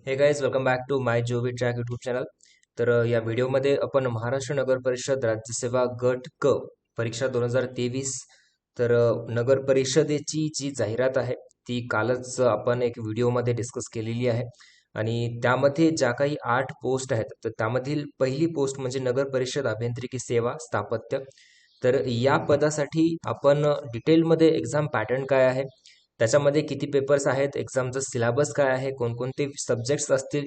हे guys welcome back to my Joby track YouTube channel. तर या व्हिडिओमध्ये आपण महाराष्ट्र नगर परिषद राज्यसेवा गट क परीक्षा 2023 तर नगर परिषदेची जी जाहिरात आहे ती कालच आपण एक व्हिडिओमध्ये डिस्कस केलेली आहे. आणि त्यामध्ये ज्या काही 8 पोस्ट आहेत तर त्यामधील पहिली पोस्ट म्हणजे नगर परिषद अभियांत्रिकी सेवा स्थापत्य. तर या पदासाठी आपण डिटेलमध्ये एक्झाम पॅटर्न काय आहे, त्याच्यामध्ये किती पेपर्स आहेत, एक्झामचा सिलेबस काय आहे, कोणकोणते सब्जेक्ट्स असतील,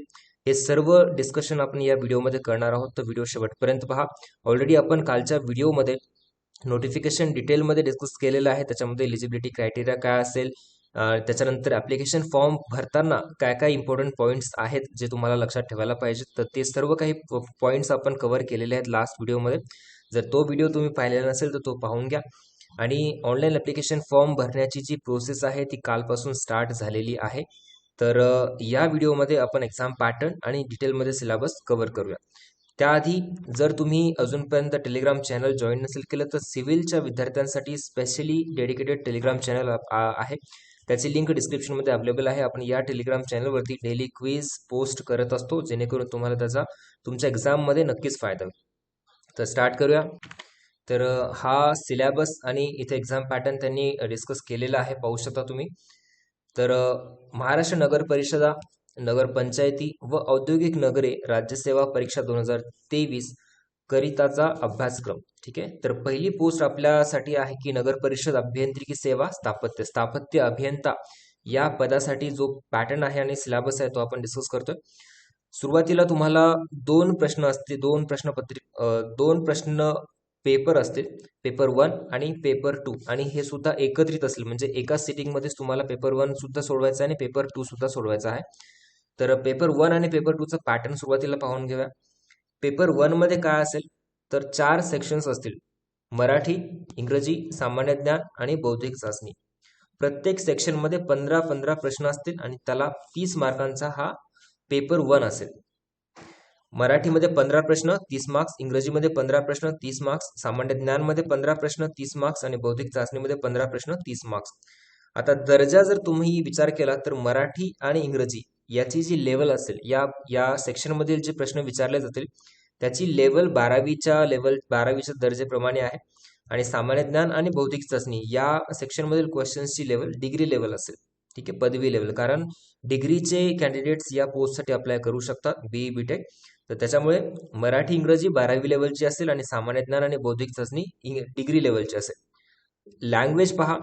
हे सर्व डिस्कशन आपण या व्हिडिओमध्ये करणार आहोत. तर व्हिडिओ शेवटपर्यंत पहा. ऑलरेडी आपण कालच्या व्हिडिओमध्ये नोटिफिकेशन डिटेलमध्ये डिस्कस केलेलं आहे. त्याच्यामध्ये एलिजिबिलिटी क्रायटेरिया काय असेल, त्याच्यानंतर ॲप्लिकेशन फॉर्म भरताना काय काय इम्पॉर्टंट पॉईंट्स आहेत जे तुम्हाला लक्षात ठेवायला पाहिजेत, तर ते सर्व काही पॉईंट्स आपण कव्हर केलेले आहेत लास्ट व्हिडिओमध्ये. जर तो व्हिडिओ तुम्ही पाहिलेला नसेल तर तो पाहून घ्या. आणि ऑनलाईन ॲप्लिकेशन फॉर्म भरण्याची जी प्रोसेस आहे ती कालपासून स्टार्ट झालेली आहे. तर या व्हिडिओमध्ये आपण एक्झाम पॅटर्न आणि डिटेलमध्ये सिलेबस कव्हर करूया. त्याआधी जर तुम्ही अजूनपर्यंत टेलिग्राम चॅनल जॉईन नसेल केलं तर सिव्हिलच्या विद्यार्थ्यांसाठी स्पेशली डेडिकेटेड टेलिग्राम चॅनल आहे. त्याची लिंक डिस्क्रिप्शनमध्ये अवेलेबल आहे. आपण या टेलिग्राम चॅनलवरती डेली क्विज पोस्ट करत असतो, जेणेकरून तुम्हाला त्याचा तुमच्या एक्झाममध्ये नक्कीच फायदा होईल. तर स्टार्ट करूया. तर हा सिलेबस आणि इथे एक्झाम पॅटर्न त्यांनी डिस्कस केलेला आहे, पाहू शकता तुम्ही. तर महाराष्ट्र नगर परिषदा, नगर पंचायती व औद्योगिक नगरे राज्यसेवा परीक्षा 2023 करिताचा अभ्यासक्रम. ठीक आहे. तर पहिली पोस्ट आपल्यासाठी आहे की नगर परिषद अभियांत्रिकी सेवा स्थापत्य अभियंता या पदासाठी जो पॅटर्न आहे आणि सिलेबस आहे तो आपण डिस्कस करतोय. सुरुवातीला तुम्हाला दोन प्रश्न असतील, दोन प्रश्न पेपर असतील, पेपर 1 आणि पेपर 2, आणि हे सुद्धा एकत्रित असेल, म्हणजे एकाच सिटिंगमध्येच तुम्हाला पेपर 1 सुद्धा सोडवायचा आहे आणि पेपर 2 सुद्धा सोडवायचा आहे. तर पेपर 1 आणि पेपर 2चा पॅटर्न सुरुवातीला पाहून घेऊया. पेपर 1 मध्ये काय असेल तर 4 सेक्शन्स असतील: मराठी, इंग्रजी, सामान्य ज्ञान आणि बौद्धिक चाचणी. प्रत्येक सेक्शनमध्ये 15-15 प्रश्न असतील आणि त्याला 30 मार्कांचा हा पेपर 1 असेल. मराठीमध्ये 15 प्रश्न 30 मार्क्स, इंग्रजीमध्ये 15 प्रश्न 30 मार्क्स, सामान्य ज्ञानमध्ये 15 प्रश्न 30 मार्क्स आणि बौद्धिक चाचणीमध्ये 15 प्रश्न 30 मार्क्स. आता दर्जा जर तुम्ही विचार केला तर मराठी आणि इंग्रजी याची जी लेवल असेल, या सेक्शनमधील जे प्रश्न विचारले जातील त्याची लेवल 12वीच्या दर्जेप्रमाणे आहे. आणि सामान्य ज्ञान आणि बौद्धिक चाचणी या सेक्शनमधील क्वेश्चन्सची लेवल डिग्री लेवल असेल. ठीक आहे, पदवी लेवल, कारण डिग्रीचे कॅन्डिडेट्स या पोस्टसाठी अप्लाय करू शकतात, बीई बीटेक. तर त्याच्यामुळे मराठी इंग्रजी 12वी लेवलची असेल आणि सामान्य ज्ञान आणि बौद्धिक चाचणी डिग्री लेवलची असेल. लँग्वेज पहा,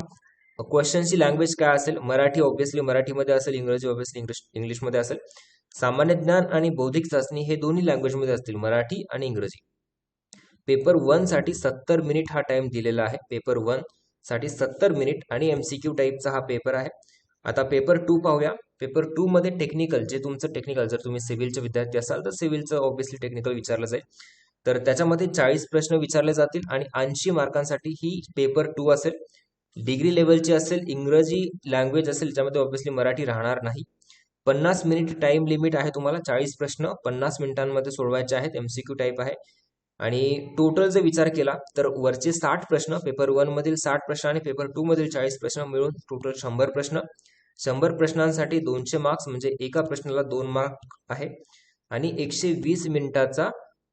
क्वेश्चनची लँग्वेज काय असेल, मराठी ऑब्व्हियसली मराठीमध्ये असेल, इंग्रजी ऑब्व्हियसली इंग्लिशमध्ये असेल. सामान्य ज्ञान आणि बौद्धिक चाचणी हे दोन्ही लँग्वेजमध्ये असतील, मराठी आणि इंग्रजी. पेपर 1 साठी 70 मिनिट हा टाइम दिलेला आहे. पेपर 1 साठी 70 मिनिट आणि एमसीक्यू टाईपचा हा पेपर आहे. आता पेपर 2 पाहूया. पेपर 2 मध्ये टेक्निकल, जे तुमचं टेक्निकल, जर तुम्ही सिव्हिलचे विद्यार्थी असाल तर सिव्हिलचं ऑब्व्हियसली टेक्निकल विचारलं जाईल. तर त्याच्यामध्ये 40 प्रश्न विचारले जातील आणि 80 मार्कांसाठी ही पेपर 2 असेल. डिग्री लेवलची असेल, इंग्रजी लँग्वेज असेल, ज्यामध्ये ऑब्व्हियसली मराठी राहणार नाही. 50 मिनिट टाइम लिमिट आहे तुम्हाला. 40 प्रश्न 50 मिनिटांमध्ये सोडवायचे आहेत, एमसीक्यू टाईप आहे. आणि टोटल जर विचार केला तर वरचे 60 प्रश्न, पेपर 1 मधील 60 प्रश्न आणि पेपर 2 मधील 40 प्रश्न मिळून टोटल 100 प्रश्न. 100 प्रश्नांसाठी 200 मार्क्स, म्हणजे एका प्रश्नाला 2 मार्क आहे. आणि 120 मिनिटाचा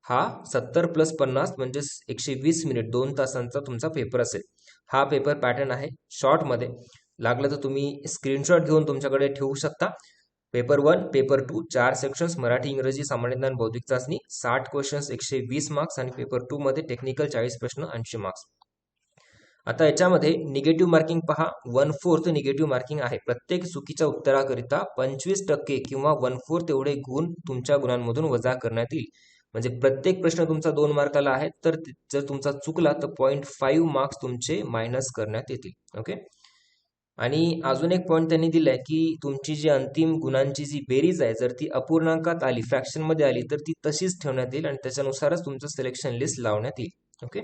हा 70 + 50 म्हणजे 120 मिनिट, 2 तासांचा तुमचा पेपर असेल. हा पेपर पॅटर्न आहे. शॉर्टमध्ये लागलं तर तुम्ही स्क्रीनशॉट घेऊन तुमच्याकडे ठेवू शकता. पेपर 1, पेपर 2 4 सेक्शन्स, मराठी इंग्रजी सामान्य ज्ञान बौद्धिक चाचणी 60 क्वेश्चन्स 120 मार्क्स, आणि पेपर 2 मध्ये टेक्निकल 40 प्रश्न 80 मार्क्स. आता याच्यामध्ये निगेटिव्ह मार्किंग पहा, 1/4 निगेटिव्ह मार्किंग आहे. प्रत्येक चुकीच्या उत्तराकरिता 25% किंवा 1/4 एवढे गुण तुमच्या गुणांमधून वजा करण्यात येईल. म्हणजे प्रत्येक प्रश्न तुमचा 2 मार्काला आहे, तर जर तुमचा चुकला तर 0.5 मार्क्स तुमचे मायनस करण्यात येतील. ओके. आणि अजून एक पॉईंट त्यांनी दिलाय की तुमची जी अंतिम गुणांची जी बेरीज आहे, जर ती अपूर्णांकात आली, फ्रॅक्शन मध्ये आली, तर ती तशीच ठेवण्यात येईल आणि त्याच्यानुसारच तुमचं सिलेक्शन लिस्ट लावण्यात येईल. ओके.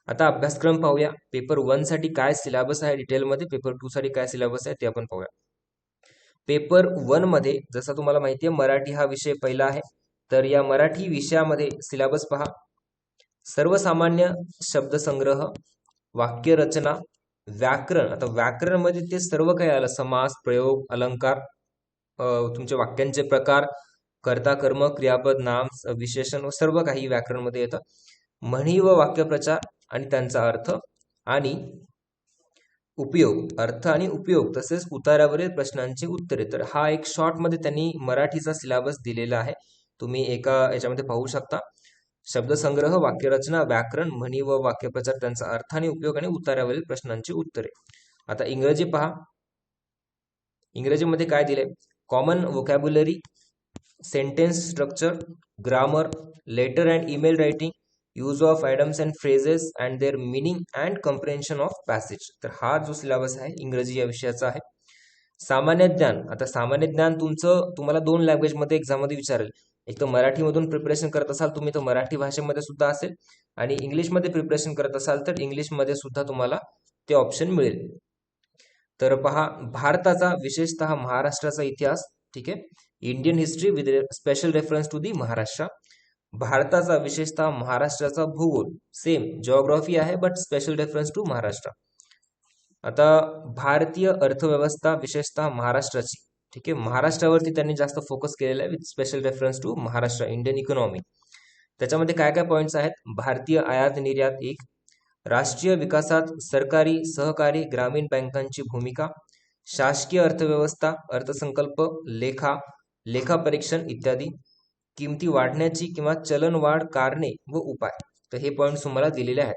आता अभ्यासक्रम पाहूया. पेपर 1 साठी काय सिलेबस आहे डिटेलमध्ये, पेपर 2 साठी काय सिलेबस आहे ते आपण पाहूया. पेपर 1 मध्ये जसं तुम्हाला माहिती आहे मराठी हा विषय पहिला आहे. तर या मराठी विषयामध्ये सिलेबस पहा: सर्वसामान्य शब्दसंग्रह, वाक्यरचना, व्याकरण. आता व्याकरण मध्ये ते सर्व काही आलं: समास, प्रयोग, अलंकार, तुमचे वाक्यांचे प्रकार, कर्ता, कर्म, क्रियापद, नाम, विशेषण व सर्व काही व्याकरणमध्ये येतं. म्हणी व वाक्यप्रचार आणि त्यांचा अर्थ आणि उपयोग, अर्थ आणि उपयोग, तसेच उतारावरील प्रश्नांची उत्तरे. तर हा एक शॉर्ट मध्ये त्यांनी मराठीचा सिलेबस दिलेला आहे. तुम्ही एका याच्यामध्ये पाहू शकता. शब्दसंग्रह, वाक्यरचना, व्याकरण, म्हणी व वाक्यप्रचार, त्यांचा अर्थ आणि उपयोग आणि उतारावरील प्रश्नांची उत्तरे. आता इंग्रजी पहा. इंग्रजीमध्ये काय दिले? Common vocabulary, sentence structure, grammar, letter and email writing, use of idioms and phrases and their meaning and comprehension of passage. तर हा जो सिलेबस आहे इंग्रजी या विषयाचा आहे. सामान्य ज्ञान. आता सामान्य ज्ञान तुम्हाला 2 लँग्वेजमध्ये एक्झाममध्ये विचारेल. एक तर मराठीमधून प्रिपरेशन करत असाल तुम्ही तर मराठी भाषेमध्ये सुद्धा असेल, आणि इंग्लिशमध्ये प्रिपरेशन करत असाल तर इंग्लिशमध्ये सुद्धा तुम्हाला ते ऑप्शन मिळेल. तर पहा, भारताचा विशेषतः महाराष्ट्राचा इतिहास, ठीक आहे, Indian history with special reference to the Maharashtra. भारताचा विशेषतः महाराष्ट्राचा भूगोल, सेम जिओग्राफी आहे but special reference to Maharashtra. आता भारतीय अर्थव्यवस्था विशेषतः महाराष्ट्राची, ठीक आहे, महाराष्ट्रावरती त्यांनी जास्त फोकस केलेला आहे with special reference to Maharashtra, Indian economy. त्याच्यामध्ये काय काय पॉईंट्स आहेत? भारतीय आयात निर्यात एक, राष्ट्रीय विकासात सरकारी, सहकारी, ग्रामीण बँकांची भूमिका, शासकीय अर्थव्यवस्था, अर्थसंकल्प, लेखापरीक्षण इत्यादी, किमती वाढण्याची किंवा चलनवाढ, कारणे व उपाय. तर हे पॉईंट्स तुम्हाला दिलेले आहेत.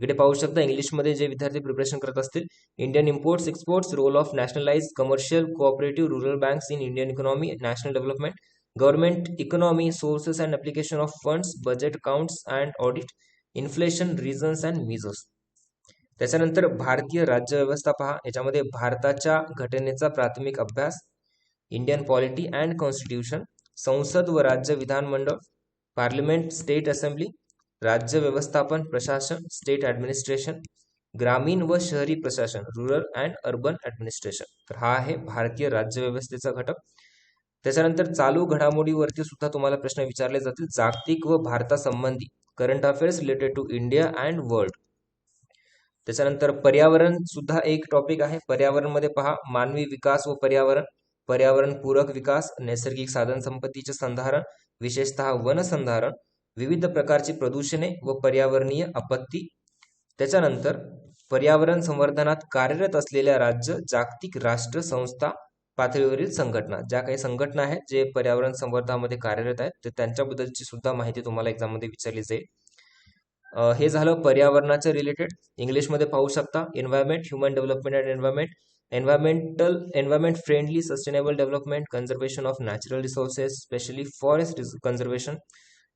इकडे पाहू शकता इंग्लिशमध्ये जे विद्यार्थी प्रिपरेशन करत असतील, Indian imports exports, role of nationalise commercial cooperative rural banks in Indian economy, national development, government economy, sources and application of funds, budget accounts and audit, inflation, reasons and measures. त्याच्यानंतर भारतीय राज्यव्यवस्था पहा. याच्यामध्ये भारताच्या घटनेचा प्राथमिक अभ्यास, इंडियन पॉलिटी अँड कॉन्स्टिट्यूशन, संसद व राज्य विधानमंडळ, पार्लिमेंट, स्टेट असेंब्ली, राज्य व्यवस्थापन, प्रशासन, स्टेट ऍडमिनिस्ट्रेशन, ग्रामीण व शहरी प्रशासन, रूरल अँड अर्बन ऍडमिनिस्ट्रेशन. तर हा आहे भारतीय राज्यव्यवस्थेचा घटक. त्याच्यानंतर चालू घडामोडीवरती सुद्धा तुम्हाला प्रश्न विचारले जातील, जागतिक व भारतासंबंधी, current affairs related to India and world. त्याच्यानंतर पर्यावरण सुद्धा एक टॉपिक आहे. पर्यावरण मध्ये पहा, मानवी विकास व पर्यावरण, पर्यावरण पूरक विकास, नैसर्गिक साधन संपत्तीचे संधारण, विशेषतः वन संधारण, विविध प्रकारची प्रदूषणे व पर्यावरणीय आपत्ती. त्याच्यानंतर पर्यावरण संवर्धनात कार्यरत असलेल्या राज्य, जागतिक, राष्ट्र, संस्था पातळीवरील संघटना, ज्या काही संघटना आहेत जे पर्यावरण संवर्धनामध्ये कार्यरत आहेत, तर त्यांच्याबद्दलची सुद्धा माहिती तुम्हाला एक्झाम मध्ये विचारली जाईल. हे झालं पर्यावरणाचे रिलेटेड. इंग्लिशमध्ये पाहू शकता, environment, human development and environment, environment friendly sustainable development, conservation of natural resources, specially forest conservation,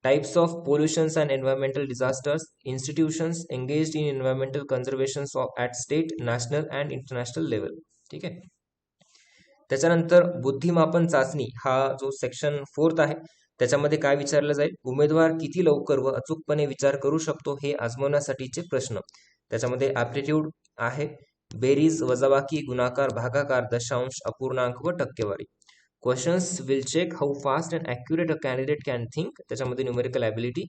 types of pollutions and environmental disasters, institutions engaged in environmental conservation at state, national and international level. ठीक आहे. त्याच्यानंतर बुद्धिमापन चाचणी हा जो section 4 आहे, त्याच्यामध्ये काय विचारलं जाईल? उमेदवार किती लवकर व अचूकपणे विचार करू शकतो हे आजमावण्यासाठीचे प्रश्न. त्याच्यामध्ये ऍप्टिट्यूड आहे, बेरीज, वजाबाकी, गुणाकार, भागाकार, दशांश, अपूर्णांक व टक्केवारी. Questions will check how fast and accurate a candidate can think. त्याच्यामध्ये numerical ability,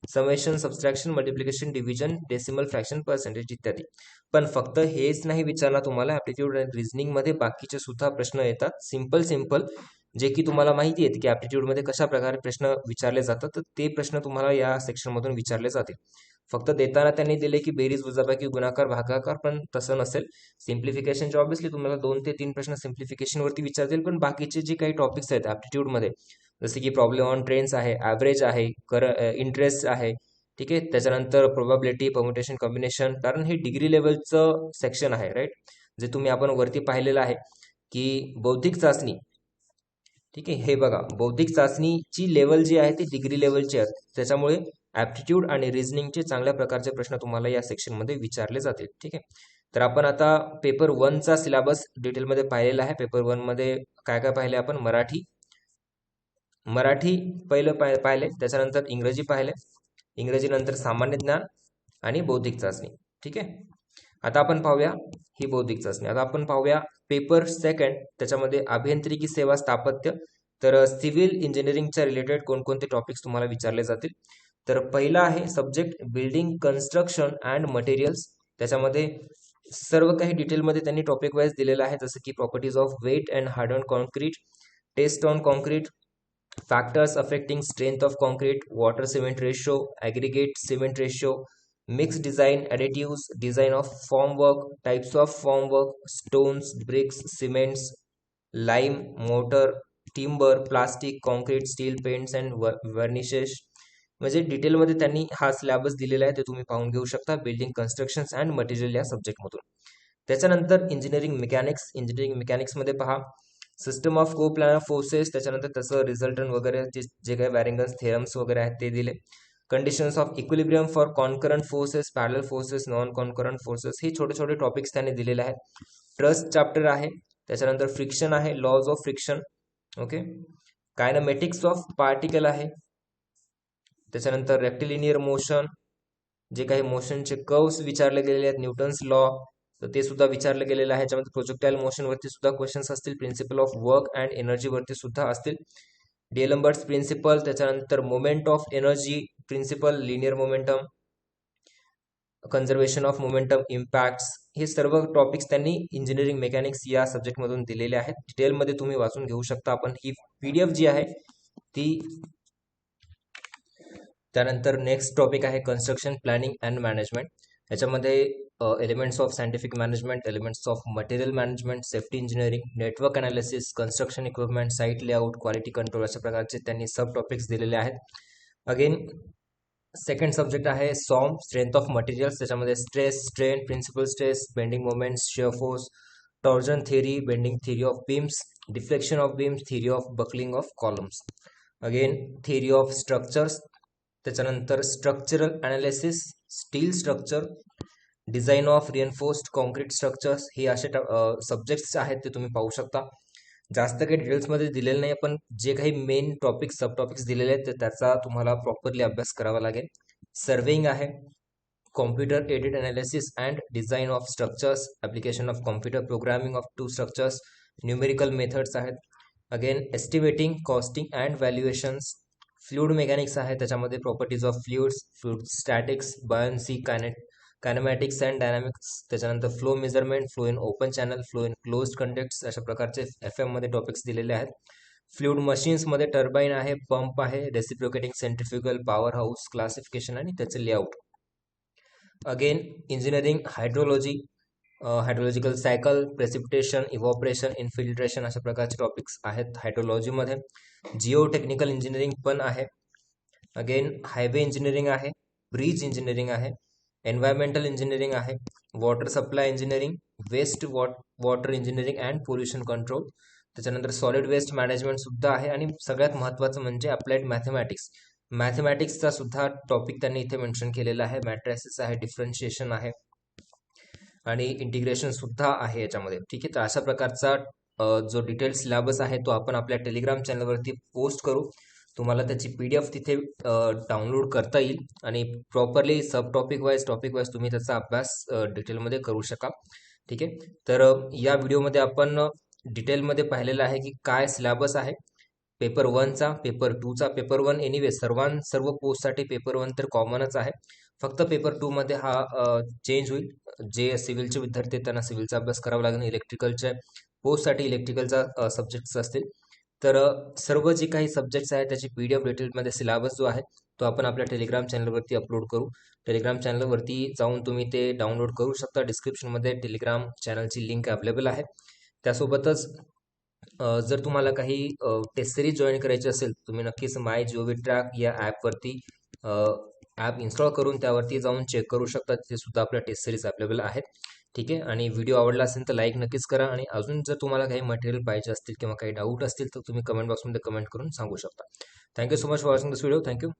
summation, subtraction, multiplication, division, decimal fraction, percentage इत्यादी. पण फक्त हेच नाही विचारला तुम्हाला, ऍप्टिट्यूड आणि रिझनिंग मध्ये बाकीचे सुद्धा प्रश्न येतात, सिंपल जे की तुम्हाला माहिती आहे की ऍप्टिट्यूड मध्ये कशा प्रकारे प्रश्न विचारले जातात, तर ते प्रश्न तुम्हाला या सेक्शन मधून विचारले जातील. फक्त देताना त्यांनी दिले की बेरीज, वजाबाकी, गुणाकार, भागाकार, पण तसं नसेल. सिम्प्लिफिकेशनचे ऑब्व्हियसली तुम्हाला 2 ते 3 प्रश्न सिम्प्लिफिकेशन वरती विचारतील, पण बाकीचे जे काही टॉपिक्स आहेत ऍप्टिट्यूड मध्ये, जसे की प्रॉब्लेम ऑन ट्रेन्स आहे, ऍव्हरेज आहे, इंटरेस्ट आहे, ठीक आहे, त्याच्यानंतर प्रोबॅबिलिटी, परम्युटेशन, कॉम्बिनेशन, कारण हे डिग्री लेवलचं सेक्शन आहे, राईट, जे तुम्ही आपण वरती पाहिलेलं आहे की बौद्धिक चाचणी, ठीक आहे, हे बघा, बौद्धिक चाचणीची लेवल जी आहे ती डिग्री लेवलची आहे, त्याच्यामुळे ऍप्टिट्यूड आणि रिझनिंगचे चांगल्या प्रकारचे प्रश्न तुम्हाला या सेक्शन मध्ये विचारले जातील. ठीक आहे, तर आपण आता पेपर 1चा सिलेबस डिटेलमध्ये पाहिलेला आहे. पेपर 1 मध्ये काय काय पाहिले आपण? मराठी पहिलं पाहिले, त्याच्यानंतर इंग्रजी पाहिले, इंग्रजी नंतर सामान्य ज्ञान आणि बौद्धिक चाचणी. ठीक आहे, आता आपण पाहूया ही बौद्धिक चाचणी. आता आपण पाहूया पेपर 2, त्याच्यामध्ये अभियांत्रिकी सेवा स्थापत्य, तर सिव्हिल इंजिनिअरिंगच्या रिलेटेड कोणकोणते टॉपिक्स तुम्हाला विचारले जातील. तर पहिला आहे subject building construction and materials. त्याच्यामध्ये सर्व काही डिटेलमध्ये त्यांनी टॉपिक वाईज दिलेलं आहे, जसं की properties of wet and harden concrete, test on concrete, factors affecting strength of concrete, water cement ratio, aggregate cement ratio, mixed design, additives, design of formwork, types of formwork, stones, bricks, cements, lime, mortar, timber, plastic, concrete, steel, paints and varnishes. म्हणजे डिटेलमध्ये त्यांनी हा syllabus दिलेला आहे, ते तुम्ही पाहून घेऊ शकता. बिल्डिंग कन्स्ट्रक्शन्स अँड मटेरियल या सब्जेक्टमधून. त्याच्यानंतर इंजिनिअरिंग मेकॅनिक्समध्ये पहा सिस्टम ऑफ को प्लॅनर फोर्सेस, त्याच्यानंतर त्याचं रिझल्टंट वगैरे जे काही वॅरिंगन्स थेरम्स वगैरे आहेत ते दिले. Conditions of equilibrium for concurrent forces, parallel forces, non concurrent forces, हे छोटे छोटे टॉपिक्स त्यांनी दिलेले आहेत. ट्रस्ट चॅप्टर आहे, त्याच्यानंतर फ्रिक्शन आहे, laws of friction, okay. Kinematics of particle आहे, त्याच्यानंतर रेक्टिलिनियर मोशन, जे काही मोशनचे कर्व्स विचारले गेलेले आहेत, न्यूटन्स लॉ, तर ते सुद्धा विचारलं गेलेलं आहे. याच्यामध्ये प्रोजेक्टाईल मोशन वरती सुद्धा क्वेश्चन्स असतील, principle of work and energy वरती सुद्धा असतील, डिएलम्बर्ट्स प्रिन्सिपल, त्याच्यानंतर moment of energy principle, linear momentum, conservation of momentum, impacts, हे सर्व टॉपिक्स त्यांनी इंजिनिअरिंग मेकॅनिक्स या सब्जेक्ट मधून दिलेले आहेत. डिटेलमध्ये तुम्ही वाचून घेऊ शकता. आपण ही PDF जी आहे ती. त्यानंतर नेक्स्ट टॉपिक आहे कन्स्ट्रक्शन प्लॅनिंग अँड मॅनेजमेंट. याच्यामध्ये elements of scientific management, elements of material management, safety engineering, network analysis, construction equipment, site layout, quality control, अशा प्रकारचे त्यांनी सब टॉपिक्स दिलेले आहेत. अगेन सेकंड सब्जेक्ट आहे सॉम, स्ट्रेंथ ऑफ मटेरियल्स. त्याच्यामध्ये stress, strain, principal stress, bending moments, shear force, torsion theory, bending theory of beams, deflection of beams, theory of buckling of columns. Again theory of structures, त्याच्यानंतर structural analysis, steel structure, design of reinforced concrete structures, हे असे subjects आहेत ते तुम्ही पाहू शकता. जास्त काही डिटेल्समध्ये दिलेलं नाही, पण जे काही मेन टॉपिक्स सब टॉपिक्स दिलेले आहेत त्याचा तुम्हाला प्रॉपरली अभ्यास करावा लागेल. सर्वेइंग आहे, computer aided analysis and design of structures, application of computer programming of to structures, numerical methods आहेत. Again estimating, costing and valuations, fluid mechanics आहे, त्याच्यामध्ये properties of fluids, fluid statics, buoyancy, kinematics and dynamics, त्याच्यानंतर flow measurement, flow in open channel, flow in closed conducts, अशा प्रकारचे FM मध्ये topics दिलेले आहेत. Fluid machines मध्ये टर्बाईन आहे, पंप आहे, reciprocating centrifugal, power house, classification आणि त्याचे layout. Again engineering hydrology, hydrological cycle, precipitation, evaporation, infiltration, अशा प्रकारचे टॉपिक्स आहेत हायड्रोलॉजीमध्ये. जिओ टेक्निकल इंजिनिअरिंग पण आहे. अगेन हायवे इंजिनिअरिंग आहे, ब्रिज इंजिनिअरिंग आहे, एन्व्हायरमेंटल इंजिनिअरिंग आहे, water supply engineering, waste water engineering and pollution control, त्याच्यानंतर सॉलिड वेस्ट मॅनेजमेंट सुद्धा आहे. आणि सगळ्यात महत्त्वाचं म्हणजे अप्लाइड मॅथमॅटिक्स, मॅथमॅटिक्सचा सुद्धा टॉपिक त्यांनी इथे मेन्शन केलेला आहे. मॅट्रिसेस आहे, डिफरन्शिएशन आहे आणि इंटिग्रेशन सुद्धा आहे याच्यामध्ये. ठीक आहे, तर अशा प्रकारचा जो डिटेल्ड सिलेबस आहे तो आपण आपल्या टेलिग्राम चॅनलवरती पोस्ट करू. तुम्हाला त्याची PDF तिथे डाउनलोड करता येईल आणि प्रॉपरली सब टॉपिक वाईज तुम्ही त्याचा अभ्यास डिटेलमध्ये करू शकाल. ठीक आहे, तर या व्हिडिओमध्ये आपण डिटेलमध्ये पाहिलेलं आहे की काय सिलेबस आहे पेपर 1चा, पेपर 2चा. पेपर 1 एनिवे सर्व पोस्टसाठी पेपर 1 तर कॉमनच आहे, फक्त पेपर 2 मध्ये हा चेंज होईल. जे सिव्हिलचे विद्यार्थी त्यांना सिव्हिलचा अभ्यास करावा लागेल, इलेक्ट्रिकलच्या पोस्टसाठी इलेक्ट्रिकलचा सब्जेक्ट्स असतील. तर सर्व जे काही सब्जेक्ट्स आहेत त्याची PDF डिटेलमध्ये सिलेबस जो आहे तो आपण आपल्या टेलिग्राम चॅनलवरती अपलोड करू. टेलिग्राम चॅनलवरती जाऊन तुम्ही ते डाउनलोड करू शकता. डिस्क्रिप्शनमध्ये टेलिग्राम चॅनलची लिंक अवेलेबल आहे. त्यासोबतच जर तुम्हाला काही टेस्ट सिरीज जॉईन करायची असेल तुम्ही नक्कीच माय GOV ट्रॅक या ॲपवरती ॲप इन्स्टॉल करून त्यावरती जाऊन चेक करू शकता. तिथे सुद्धा आपल्या टेस्ट सिरीज अवेलेबल आहेत. ठीक आहे, आणि व्हिडिओ आवडला असेल तर लाईक नक्कीच करा. आणि अजून जर तुम्हाला काही मटेरियल पाहिजे असतील किंवा काही डाऊट असतील तर तुम्ही कमेंट बॉक्समध्ये कमेंट करून सांगू शकता. Thank you so much for watching this video. Thank you.